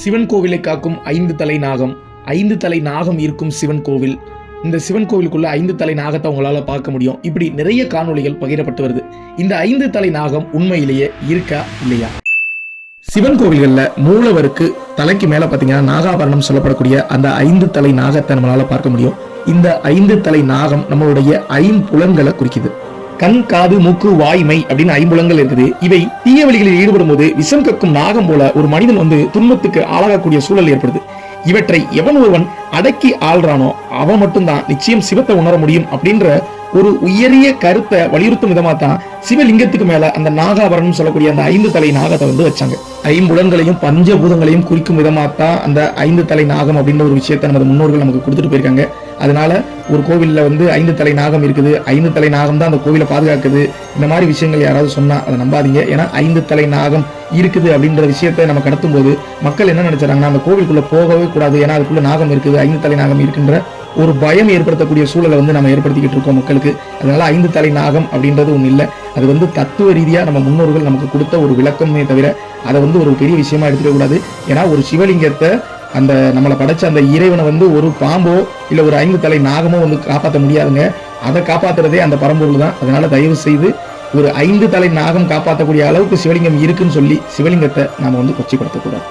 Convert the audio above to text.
சிவன் கோவிலை காக்கும் 5 தலை நாகம். 5 தலை நாகம் இருக்கும் சிவன் கோவில். இந்த சிவன் கோவிலுக்குள்ள 5 தலை நாகத்தை உங்களால பார்க்க முடியும். இப்படி நிறைய காணொளிகள் பகிரப்பட்டு வருது. இந்த 5 தலை நாகம் உண்மையிலேயே இருக்கா இல்லையா? சிவன் கோவில்கள்ல மூலவருக்கு தலைக்கு மேல பாத்தீங்கன்னா நாகாபரணம் சொல்லப்படக்கூடிய அந்த 5 தலை நாகத்தை நம்மளால பார்க்க முடியும். இந்த 5 தலை நாகம் நம்மளுடைய 5 புலன்களை குறிக்குது. கண், காது, மூக்கு, வாய்மை அப்படின்னு 5 புலன்கள் இருக்குது. இவை தீய வழிகளில் ஈடுபடும் போது விஷம் கக்கும் நாகம் போல ஒரு மனிதன் துன்பத்துக்கு ஆளாகக்கூடிய சூழல் ஏற்படுது. இவற்றை எவன் ஒருவன் அடக்கி ஆள்றானோ அவன் மட்டும்தான் நிச்சயம் சிவத்தை உணர முடியும் அப்படின்ற ஒரு உயரிய கருத்தை வலியுறுத்தும் விதமா தான் சிவலிங்கத்துக்கு மேல அந்த நாகாபரணம் சொல்லக்கூடிய அந்த 5 தலை நாகத்தை வச்சாங்க. 5 புலன்களையும் பஞ்சபூதங்களையும் குறிக்கும் விதமா தான் அந்த 5 தலை நாகம் அப்படின்ற ஒரு விஷயத்தை நமது முன்னோர்கள் நமக்கு கொடுத்துட்டு போயிருக்காங்க. அதனால ஒரு கோவில்ல 5 தலை நாகம் இருக்குது, 5 தலை நாகம் தான் அந்த கோவிலை பாதுகாக்குது, இந்த மாதிரி விஷயங்கள் யாராவது சொன்னா அதை நம்பாதீங்க. ஏன்னா 5 தலை நாகம் இருக்குது அப்படின்ற விஷயத்தை நம்ம கடத்தும் போது மக்கள் என்ன நினைச்சாங்கன்னா அந்த கோவிலுக்குள்ள போகவே கூடாது, ஏன்னா அதுக்குள்ள நாகம் இருக்குது, 5 தலை நாகம் இருக்குன்ற ஒரு பயம் ஏற்படுத்தக்கூடிய சூழலை நம்ம ஏற்படுத்திக்கிட்டு இருக்கோம் மக்களுக்கு. அதனால 5 தலை நாகம் அப்படின்றது ஒண்ணு இல்லை. அது தத்துவ ரீதியா நம்ம முன்னோர்கள் நமக்கு கொடுத்த ஒரு விளக்கமே தவிர அதை ஒரு பெரிய விஷயமா எடுத்துக்க கூடாது. ஏன்னா ஒரு சிவலிங்கத்தை அந்த நம்மளை படைச்ச அந்த இறைவனை ஒரு பாம்போ இல்ல ஒரு 5 தலை நாகமோ காப்பாற்ற முடியாதுங்க. அதை காப்பாத்துறதே அந்த பரம்பொருள் தான். அதனால தயவு செய்து ஒரு 5 தலை நாகம் காப்பாற்றக்கூடிய அளவுக்கு சிவலிங்கம் இருக்குன்னு சொல்லி சிவலிங்கத்தை நாம கொச்சைப்படுத்தக்கூடாது.